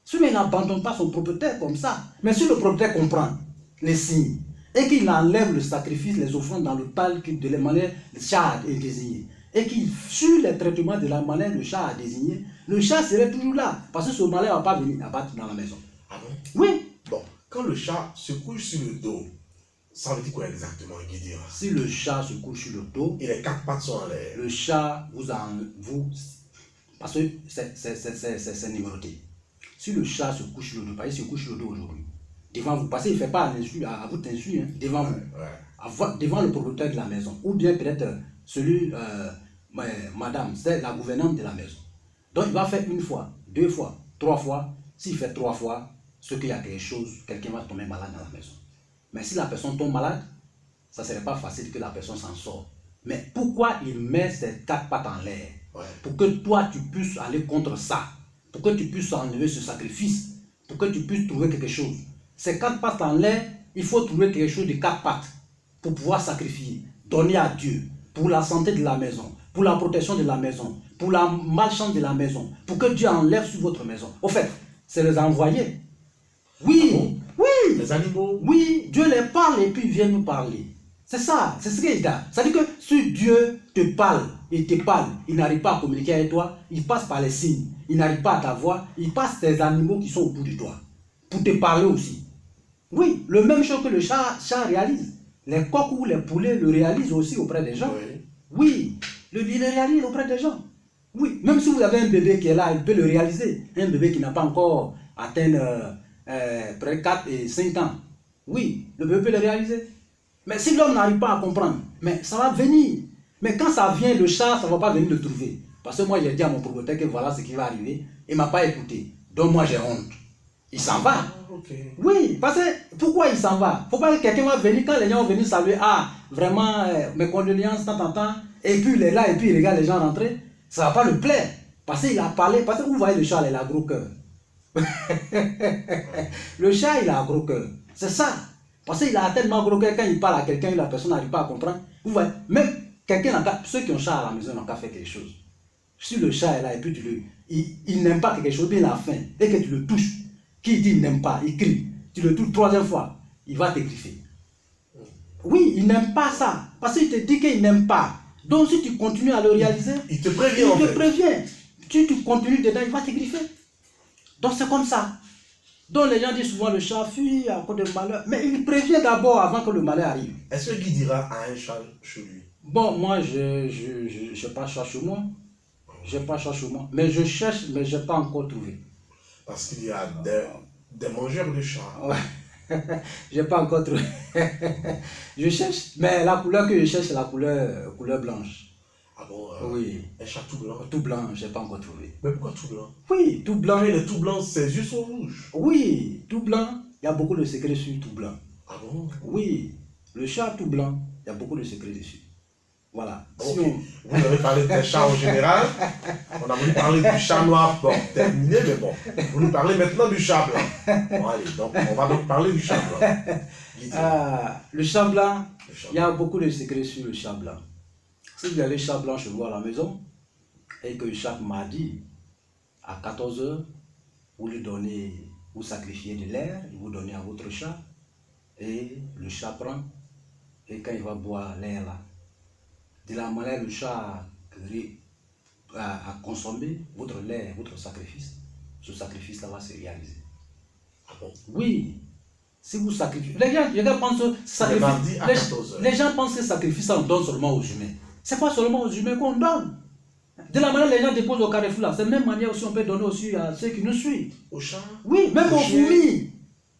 Celui-là, il n'abandonne pas son propriétaire comme ça. Mais si le propriétaire comprend les signes et qu'il enlève le sacrifice, les offrandes dans le tal de la manière le chat est désigné, et qu'il suit les traitements de la manière le chat a désigné, le chat serait toujours là. Parce que ce malheur ne va pas venir abattre dans la maison. Ah bon? Oui. Bon, quand le chat se couche sur le dos, ça veut dire quoi exactement, Guy dira? Si le chat se couche sur le dos, et les quatre pattes sont en l'air, le chat parce que c'est numéroté. Si le chat se couche sur le dos, par exemple, il se couche sur le dos aujourd'hui, devant vous, parce qu'il ne fait pas à votre insu, hein, devant vous, devant le propriétaire de la maison, ou bien peut-être celui, madame, c'est la gouvernante de la maison. Donc il va faire une fois, deux fois, trois fois. S'il fait trois fois, ce qu'il y a quelque chose, quelqu'un va tomber malade dans la maison. Mais si la personne tombe malade, ça ne serait pas facile que la personne s'en sorte. Mais pourquoi il met ses quatre pattes en l'air? Pour que toi tu puisses aller contre ça, pour que tu puisses enlever ce sacrifice, pour que tu puisses trouver quelque chose. Ces quatre pattes en l'air, il faut trouver quelque chose de quatre pattes pour pouvoir sacrifier, donner à Dieu, pour la santé de la maison, pour la protection de la maison, pour la malchance de la maison, pour que Dieu enlève sur votre maison. Au fait, c'est les envoyés. Oui, ah bon? Oui. Les animaux? Oui, Dieu les parle et puis il vient nous parler. C'est ça, c'est ce qu'il a. C'est-à-dire que si Dieu te parle, il n'arrive pas à communiquer avec toi, il passe par les signes, il n'arrive pas à t'avoir, il passe des animaux qui sont autour de toi, pour te parler aussi. Oui, le même chose que le chat réalise. Les coqs ou les poulets le réalisent aussi auprès des gens. Oui, il le réalise auprès des gens. Oui, même si vous avez un bébé qui est là, il peut le réaliser. Un bébé qui n'a pas encore atteint près de 4 et 5 ans. Oui, le bébé peut le réaliser. Mais si l'homme n'arrive pas à comprendre, mais ça va venir. Mais quand ça vient, le chat, ça ne va pas venir le trouver. Parce que moi, j'ai dit à mon propriétaire que voilà ce qui va arriver. Il ne m'a pas écouté. Donc moi, j'ai honte. Il s'en va. Oui, parce que pourquoi il s'en va? Il ne faut pas que quelqu'un va venir, quand les gens vont venir saluer, ah, vraiment, mes condoléances, tant, et puis il est là, et puis il regarde les gens rentrer, ça ne va pas le plaire. Parce qu'il a parlé, parce que vous voyez le chat, il a gros cœur. Le chat, il a un gros cœur. C'est ça. Parce qu'il a tellement gros cœur, quand il parle à quelqu'un, la personne n'arrive pas à comprendre. Vous voyez, même quelqu'un, ceux qui ont un chat à la maison n'ont qu'à faire quelque chose. Si le chat est là, et puis il n'aime pas quelque chose, il a faim, et que tu le touches, qui dit il n'aime pas, il crie, tu le touches troisième fois, il va te griffer. Oui, il n'aime pas ça, parce qu'il te dit qu'il n'aime pas. Donc si tu continues à le réaliser, il te prévient. Il te prévient. Si tu continues dedans, il va te griffer. Donc c'est comme ça. Donc les gens disent souvent le chat fuit à cause de malheur. Mais il prévient d'abord avant que le malheur arrive. Est-ce que Guy dira à un chat chez lui? Bon, moi, je n'ai pas chat chez moi. Je n'ai pas chat chez moi. Mais je cherche, mais je n'ai pas encore trouvé. Parce qu'il y a des mangeurs de chats. Ouais. Je n'ai pas encore trouvé. Je cherche, mais la couleur que je cherche, c'est la couleur blanche. Ah bon, oui. Un chat tout blanc. Tout blanc, je n'ai pas encore trouvé. Mais pourquoi tout blanc? Oui, tout blanc. Quand il est tout blanc, ses yeux sont rouges. Oui, tout blanc, il y a beaucoup de secrets sur tout blanc. Ah bon? Oui, le chat tout blanc, il y a beaucoup de secrets dessus. Voilà. Okay. Si vous avez parlé des chats en général, on a voulu parler du chat noir pour terminer, mais bon, vous nous parlez maintenant du chat blanc. Bon, allez, donc on va donc parler du chat blanc. Le chat blanc, il y a beaucoup de secrets sur le chat blanc. Si vous avez le chat blanc chez vous à la maison, et que chaque mardi, à 14 h, vous sacrifiez de l'air, vous donnez à votre chat, et le chat prend, et quand il va boire l'air là, de la manière le chat a consommé votre lait, votre sacrifice, ce sacrifice-là va se réaliser. Ah bon? Oui. Si vous sacrifiez, les gens pensent les gens pensent que le sacrifice, on donne seulement aux humains. Ce n'est pas seulement aux humains qu'on donne. De la manière les gens déposent au carrefour là, c'est la même manière aussi on peut donner aussi à ceux qui nous suivent. Aux chats? Oui, même aux fourmis.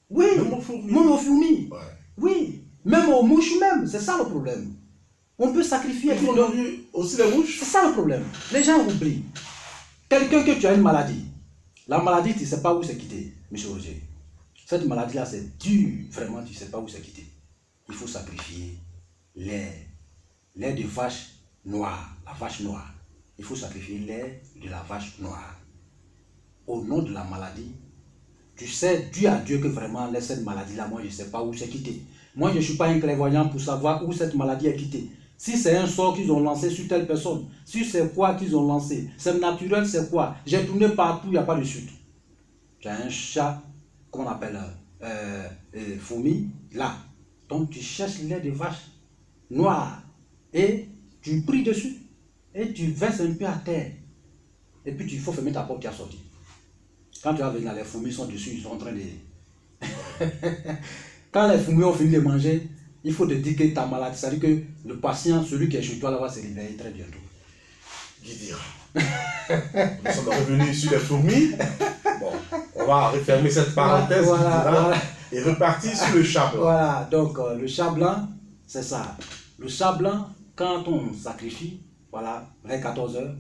Oui, même aux fourmis. Même aux fourmis. Ouais. Oui, même aux mouches même, c'est ça le problème. On peut sacrifier. Il faut donner aussi les mouches. C'est ça le problème. Les gens oublient. Quelqu'un que tu as une maladie, la maladie, tu ne sais pas où c'est quitté, M. Roger. Cette maladie-là, c'est dur. Vraiment, tu ne sais pas où c'est quitté. Il faut sacrifier lait de vache noire, la vache noire. Il faut sacrifier lait de la vache noire. Au nom de la maladie, tu sais, Dieu à Dieu que vraiment, cette maladie-là, moi, je ne sais pas où c'est quitté. Moi, je ne suis pas un clairvoyant pour savoir où cette maladie est quittée. Si c'est un sort qu'ils ont lancé sur telle personne, si c'est quoi qu'ils ont lancé, c'est naturel, c'est quoi? J'ai tourné partout, il n'y a pas de chute. Tu as un chat, qu'on appelle fourmi, là. Donc tu cherches lait de vache noire et tu pries dessus et tu verses un peu à terre. Et puis il faut fermer ta porte, tu as sorti. Quand tu vas venir, les fourmis sont dessus, ils sont en train de... Quand les fourmis ont fini de manger, il faut te dire que ta maladie, c'est-à-dire que le patient, celui qui est chez toi, là, va se réveiller très bientôt. Guidira. Nous sommes revenus sur les fourmis. Bon, on va refermer cette parenthèse voilà. Et repartir sur le chat blanc. Voilà, donc le chat blanc, c'est ça. Le chat blanc, quand on sacrifie, voilà, vers 14 h,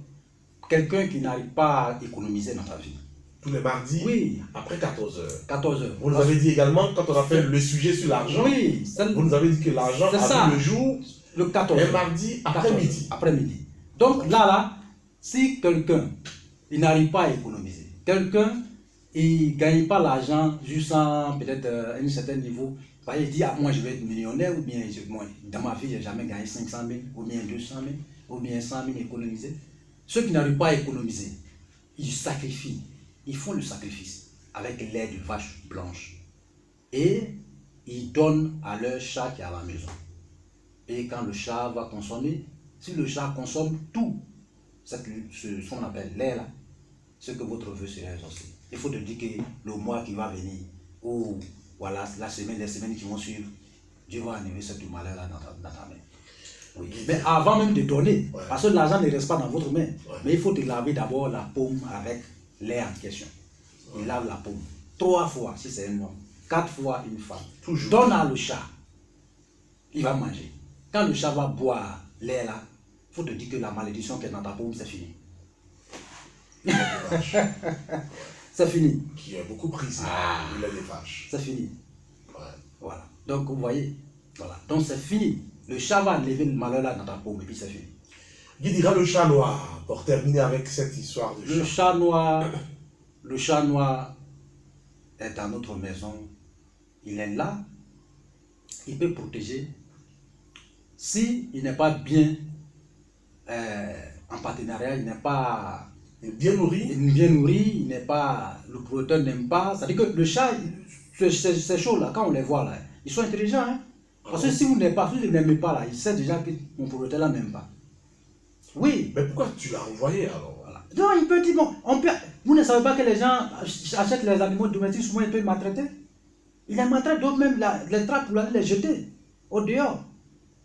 quelqu'un qui n'arrive pas à économiser dans sa vie. Tous les mardis, oui. Après 14 h. 14 h. Vous nous avez dit également, quand on a fait le sujet sur l'argent, oui, vous nous avez dit que l'argent a vu le jour le 14 un mardi après-midi. Après-midi. Donc là, si quelqu'un n'arrive pas à économiser, quelqu'un il ne gagne pas l'argent jusqu'à peut-être un certain niveau, il dit ah, moi je vais être millionnaire, ou bien moi, dans ma vie je n'ai jamais gagné 500 000, ou bien 200 000, ou bien 100 000 économisés. Ceux qui n'arrivent pas à économiser, ils sacrifient. Ils font le sacrifice avec lait de vache blanche. Et ils donnent à leur chat qui est à la maison. Et quand le chat va consommer, si le chat consomme tout, ce qu'on appelle lait là, ce que votre vœu serait exaucé. Il faut te dire que le mois qui va venir, ou voilà, les semaines qui vont suivre, Dieu va enlever ce malheur là dans ta main. Oui. Mais avant même de donner, parce que l'argent ne reste pas dans votre main, mais il faut te laver d'abord la paume avec lait en question. Il lave la paume 3 fois si c'est un homme, 4 fois une femme. Toujours. Donne à le chat, il va manger. Quand le chat va boire lait là, il faut te dire que la malédiction qui est dans ta paume, c'est fini. C'est fini. Qui est beaucoup prisé, le lait des vaches. C'est fini. Ouais. Voilà. Donc vous voyez, voilà. Donc c'est fini. Le chat va enlever le malheur là dans ta paume et puis c'est fini. Guidira le chat noir, pour terminer avec cette histoire de chat. Le chat noir est dans notre maison. Il est là. Il peut protéger. S'il n'est pas bien en partenariat, il n'est pas bien nourri, il n'est pas, le propriétaire n'aime pas. C'est-à-dire que le chat, ces choses-là, quand on les voit là, ils sont intelligents. Hein? Parce que si vous n'aimez pas là, il sait déjà que mon propriétaire là n'aime pas. Oui. Mais pourquoi tu l'as envoyé alors? Voilà. Non, il peut dire, bon, vous ne savez pas que les gens achètent les animaux domestiques, souvent ils peuvent maltraiter. Il les maltraite, d'autres même les trappent pour aller les jeter au dehors.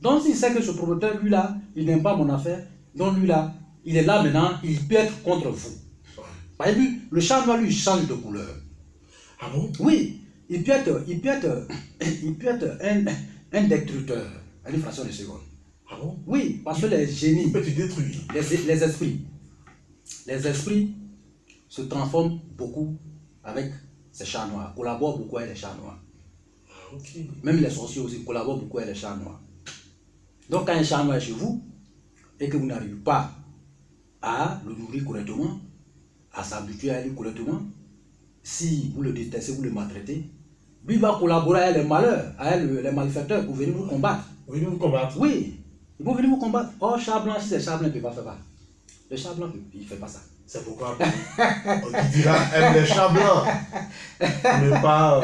Donc s'il sait que ce propriétaire, lui là, il n'aime pas mon affaire, donc lui là, il est là maintenant, il peut être contre vous. Par exemple, le chat noir, lui, change de couleur. Ah bon? Oui. il peut être un destructeur à une fraction de seconde. Ah bon? Oui, parce que les génies, Il peut te détruire. les esprits se transforment beaucoup avec ces chats noirs, collaborent beaucoup avec les chats noirs. Ah, ok. Même les sorciers aussi collaborent beaucoup avec les chats noirs. Donc quand un chat noir est chez vous et que vous n'arrivez pas à le nourrir correctement, à s'habituer à lui correctement, si vous le détestez, vous le maltraitez, lui va collaborer avec les malheurs, avec les malfaiteurs pour venir vous combattre. Venir vous combattre. Oui, ils vont venir vous combattre. Oh, chat blanc, si c'est chat blanc, il ne peut pas faire ça. Le chat blanc, il ne fait pas ça. C'est pourquoi on dira aime les chats blancs, mais pas.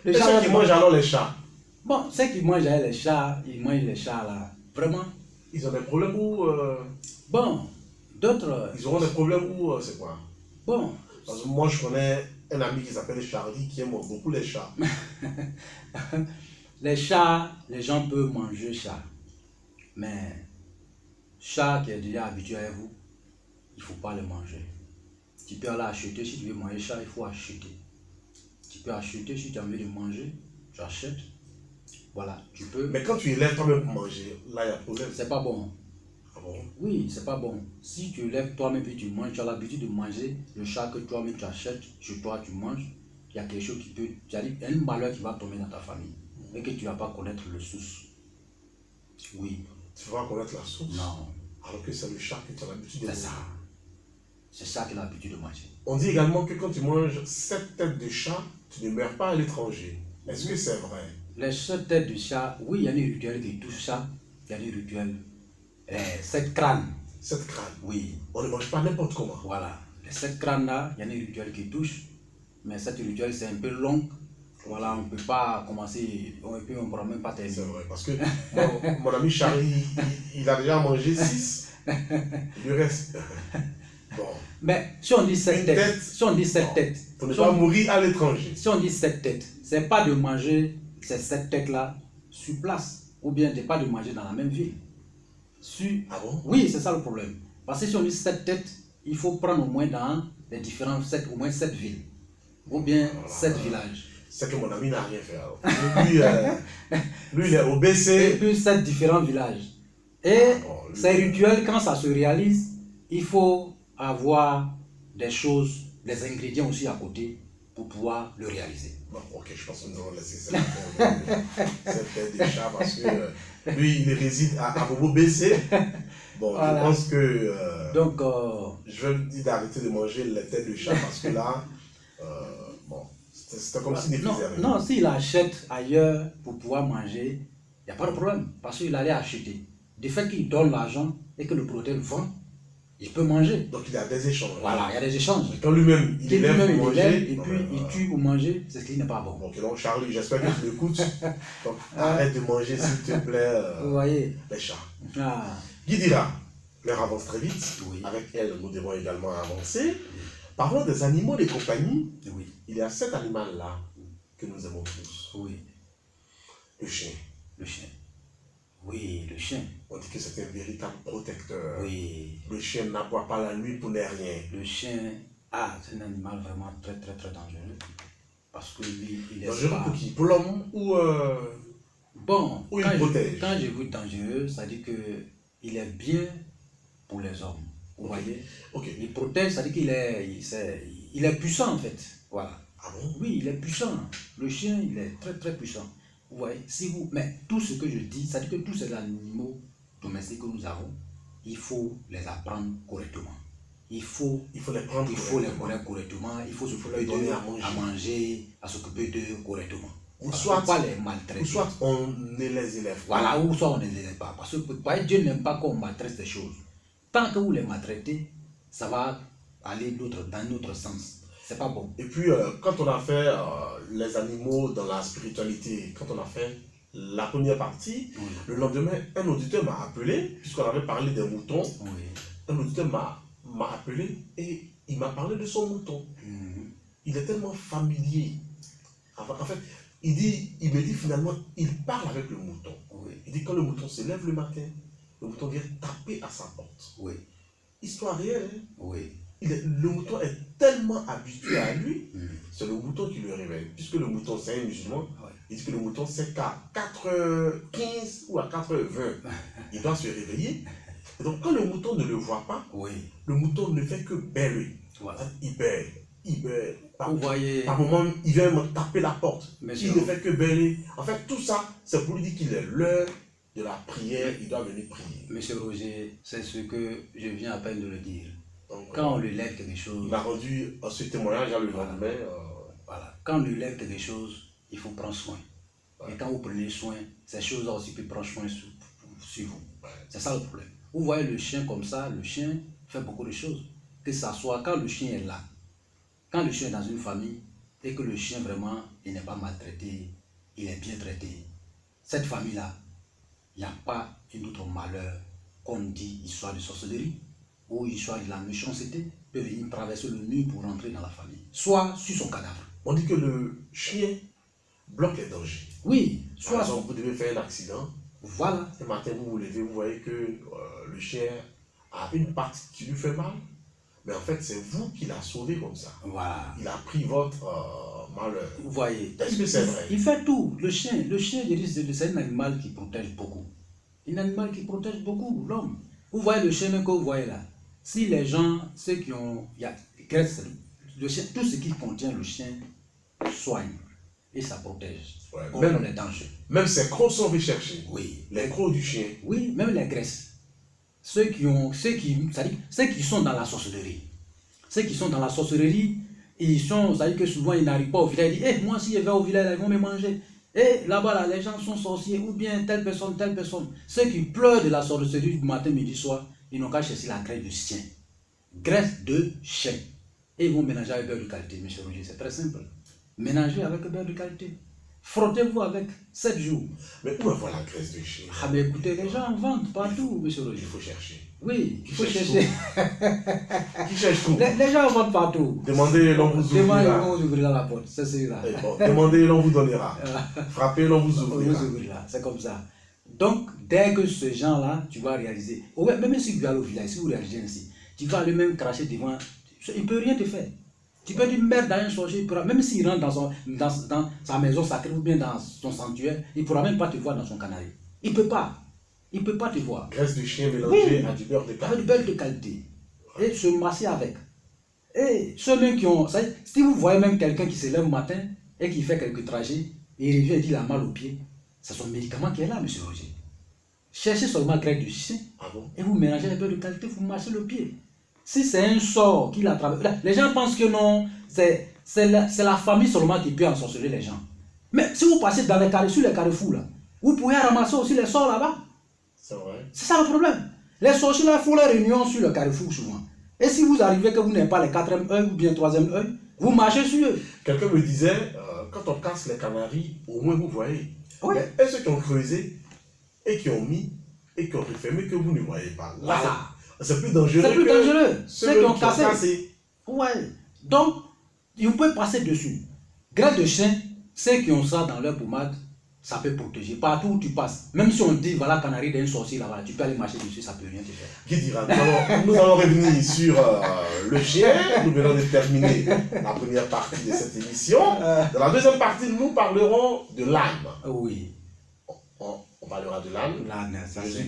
Les chats qui mangent alors les chats. Bon, ceux qui mangent les chats, ils mangent les chats là. Vraiment. Ils ont des problèmes ou. Bon, d'autres. Ils auront des problèmes ou c'est quoi? Bon. Parce que moi je connais un ami qui s'appelle Charlie qui aime beaucoup les chats. Les chats, les gens peuvent manger chat. Mais chat qui est déjà habitué à vous, il ne faut pas le manger. Tu peux aller acheter, si tu veux manger chat, il faut acheter. Tu peux acheter, si tu as envie de manger, tu achètes. Voilà, tu peux. Mais quand tu élèves toi-même pour manger, là il y a problème. C'est pas bon. Ah bon? Oui, c'est pas bon. Si tu élèves toi-même et tu manges, tu as l'habitude de manger le chat que toi-même tu achètes, chez toi tu manges, il y a quelque chose qui peut. Il y a un malheur qui va tomber dans ta famille et que tu ne vas pas connaître le source. Oui. Tu vas connaître la source? Non. Alors que c'est le chat que tu as l'habitude de manger. C'est ça. C'est ça qu'il a l'habitude de manger. On dit également que quand tu manges 7 têtes de chat, tu ne meurs pas à l'étranger. Est-ce que c'est vrai? Les 7 têtes de chat, oui, il y a des rituels qui touchent ça. Il y a des rituels. 7 crânes. 7 crânes? Oui. On ne mange pas n'importe comment. Voilà. Les 7 crânes là, il y a des rituels qui touchent. Mais cet rituel, c'est un peu long. Voilà, on ne peut pas commencer, on ne pourra même pas terminer. C'est vrai, parce que mon ami Charlie, il a déjà mangé 6. Il lui reste. Bon. Mais si on dit 7 têtes, si on dit 7 têtes, pour ne pas mourir à l'étranger. Si on dit 7 têtes, c'est pas de manger ces 7 têtes-là sur place, ou bien de pas de manger dans la même ville. Ah bon? Oui, c'est ça le problème. Parce que si on dit 7 têtes, il faut prendre au moins dans les différents au moins 7 villes, ou bien 7 villages. C'est que mon ami n'a rien fait. Alors. Lui, il est au BC. Et puis 7 différents villages. Et ces rituels, quand ça se réalise, il faut avoir des choses, des ingrédients aussi à côté pour pouvoir le réaliser. Bon, ok, je pense que nous allons laisser cette tête de chat parce que lui, il réside à Bobo BC. Bon, voilà. Je pense que donc, je vais lui dire d'arrêter de manger les têtes de chat parce que là, bon, c'était comme s'il ne faisait rien. Non, s'il achète ailleurs pour pouvoir manger, il n'y a pas de problème parce qu'il allait acheter. Du fait qu'il donne l'argent et que le producteur vend, il peut manger. Donc il y a des échanges. Voilà, il y a des échanges. Quand lui-même, il élève pour manger. Et puis il tue pour manger, c'est ce qui n'est pas bon. Donc non, Charlie, j'espère que tu l'écoutes. Donc arrête de manger, s'il te plaît, vous voyez, les chats. Ah. Guidira, l'heure avance très vite. Oui. Avec elle, nous devons également avancer. Parlons des animaux de compagnie. Oui. Il y a cet animal-là que nous aimons tous. Oui. Le chien. Le chien. Oui, le chien. On dit que c'est un véritable protecteur. Oui. Le chien n'aboie pas la nuit pour ne rien. Le chien, c'est un animal vraiment très très très dangereux. Parce que lui, il est dangereux pour qui? Pour l'homme ou bon, ou il protège? Quand je dis dangereux, ça dit qu'il est bien pour les hommes. Vous voyez? Okay. Il protège, ça dit qu'il il est puissant en fait. Voilà. Ah bon? Oui, il est puissant. Le chien, il est très très puissant. Vous voyez, mais tout ce que je dis, ça dit que tous ces animaux domestiques que nous avons, il faut les apprendre correctement. Il faut les prendre correctement, il faut s'occuper d'eux, à manger, à s'occuper d'eux correctement. Ou soit, pas les maltraiter. Ou soit on ne les élève pas. Voilà, ou soit on ne les élève pas. Parce que Dieu n'aime pas qu'on maltraite des choses. Tant que vous les maltraitez, ça va aller dans un autre sens. C'est pas bon. Et puis, quand on a fait les animaux dans la spiritualité, quand on a fait la première partie, oui. Le lendemain, un auditeur m'a appelé, puisqu'on avait parlé des moutons. Oui. Un auditeur m'a appelé et il m'a parlé de son mouton. Il est tellement familier. En fait, il me dit finalement, il parle avec le mouton. Oui. Il dit quand le mouton se lève le matin, le mouton vient taper à sa porte. Oui. Histoire réelle. Hein? Oui. le mouton est tellement habitué à lui, c'est le mouton qui le réveille. Puisque le mouton, c'est un musulman, il dit que le mouton, c'est qu'à 4h15 ou à 4h20, il doit se réveiller. Et donc, quand le mouton ne le voit pas, le mouton ne fait que bêler. Voilà. Il bêle. Vous voyez. Par moment, il vient me taper la porte. Il Monsieur, ne fait que bêler. En fait, tout ça, c'est pour lui dire qu'il est l'heure de la prière, il doit venir prier. Monsieur Roger, c'est ce que je viens à peine de le dire. Donc, quand on lui lève quelque chose... Il a rendu ce témoignage le lendemain. Voilà. Quand on lui lève quelque chose, il faut prendre soin. Et quand vous prenez soin, ces choses-là aussi peuvent prendre soin sur vous. C'est ça le problème. Vous voyez le chien comme ça, le chien fait beaucoup de choses. Que ça soit quand le chien est là, quand le chien est dans une famille, et que le chien vraiment, il n'est pas maltraité, il est bien traité. Cette famille-là, il n'y a pas un autre malheur qu'on dit histoire de sorcellerie ou histoire de la méchanceté peut venir traverser le mur pour rentrer dans la famille, soit sur son cadavre. On dit que le chien bloque les dangers. Oui, soit par exemple, vous devez faire un accident. Voilà. Un matin, vous vous levez, vous voyez que le chien a une partie qui lui fait mal. Mais en fait, c'est vous qui l'a sauvé comme ça. Voilà. Il a pris votre malheur. Vous voyez. Est-ce que c'est vrai? Il fait tout. Le chien, c'est un animal qui protège beaucoup. Un animal qui protège beaucoup l'homme. Vous voyez le chien que vous voyez là. Si les gens, ceux qui ont... Il y a graisse, le chien, tout ce qui contient le chien soigne et ça protège. Ouais, même les dangers. Même ses crocs sont recherchés. Oui. Les crocs du chien. Oui, même les graisses. Ceux qui sont dans la sorcellerie. Ceux qui sont dans la sorcellerie, c'est-à-dire que souvent ils n'arrivent pas au village, ils disent, moi si je vais au village, ils vont me manger. Et là-bas, là, les gens sont sorciers, ou bien telle personne, telle personne. Ceux qui pleurent de la sorcellerie du matin, midi, soir, ils n'ont qu'à chercher la graisse de chien. Graisse de chien. Et ils vont mélanger avec beurre de qualité, M. Roger, c'est très simple. Mélanger avec beurre de qualité. Frottez-vous avec 7 jours. Mais où avoir la graisse de chien? Ah mais écoutez, les gens en vendent partout, M. Roger. Il faut chercher. Oui, il faut chercher. Qui cherche tout? Les gens en vendent partout. Demandez et l'on vous ouvrira. Demandez et l'on vous ouvrira la porte, c'est celui-là. Bon, demandez et l'on vous donnera. Frappez et l'on vous ouvrira. C'est comme ça. Donc, dès que ce genre-là, tu vas réaliser. Même si tu vas au village, si vous réalisez ainsi, tu vas lui même cracher devant. Il ne peut rien te faire. Tu peux dire merde dans un sorcier, même s'il rentre dans sa maison sacrée ou bien dans son sanctuaire, il ne pourra même pas te voir dans son canari. Il ne peut pas. Il ne peut pas te voir. Graisse de chien mélangée à du beurre de qualité. Avec du beurre de qualité. Et se masser avec. Et ceux-là qui ont... Si vous voyez même quelqu'un qui se lève le matin et qui fait quelques trajets, et il revient et dit il a mal au pied, c'est son médicament qui est là, M. Roger. Cherchez seulement graisse de chien et vous mélangez les beurre de qualité, vous massez le pied. Si c'est un sort qu'il a travaillé... Les gens pensent que non, c'est la famille seulement qui peut ensorceler les gens. Mais si vous passez dans les carrefours, sur les carrefours, là, vous pouvez ramasser aussi les sorts là-bas. C'est vrai. C'est ça le problème. Les sorciers là font leur réunion sur le carrefour souvent. Et si vous arrivez que vous n'avez pas le 4e œil ou bien 3e œil, vous marchez sur eux. Quelqu'un me disait, quand on casse les canaris, au moins vous voyez. Oui. Mais ceux qui ont creusé et qui ont mis et qui ont refermé que vous ne voyez pas. Voilà. C'est plus dangereux. C'est plus dangereux. Ceux qui ont cassé. Ouais. Donc, vous pouvez passer dessus. Graisse de chien, ceux qui ont ça dans leur pommade, ça peut protéger. Partout où tu passes. Même si on dit, voilà, canari d'un sorcier là-bas, tu peux aller marcher dessus, ça peut rien te faire. Qui dira? Nous allons revenir sur le chien. Nous venons de terminer la première partie de cette émission. Dans la deuxième partie, nous parlerons de l'âne. Oui. On parlera de l'âne. L'âne, ça c'est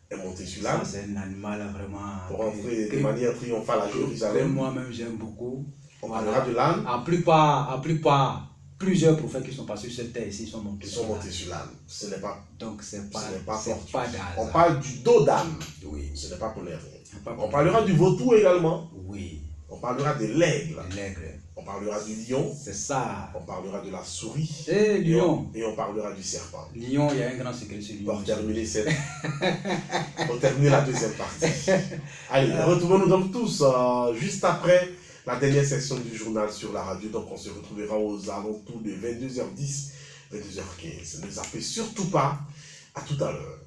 est monté sur l'âne. Ça, c'est un animal vraiment... Pour entrer de manière triomphale à Jérusalem. Moi-même, j'aime beaucoup. On parlera de l'âne. À plupart, plusieurs prophètes qui sont passés sur cette terre ici sont montés sur l'âne. Ce n'est pas... Donc, c'est pas d'hasard. On parle du dos d'âne. Oui. Ce n'est pas pour les rien. On parlera du vautour également. Oui. On parlera de l'aigle. L'aigle. On parlera du lion. C'est ça. On parlera de la souris. Et lion. Et on parlera du serpent. Lion, il y a un grand secret sur lion. Pour terminer la deuxième partie. Allez, retrouvons-nous donc tous juste après la dernière session du journal sur la radio. Donc on se retrouvera aux alentours de 22h10, 22h15. Ne zappez surtout pas. À tout à l'heure.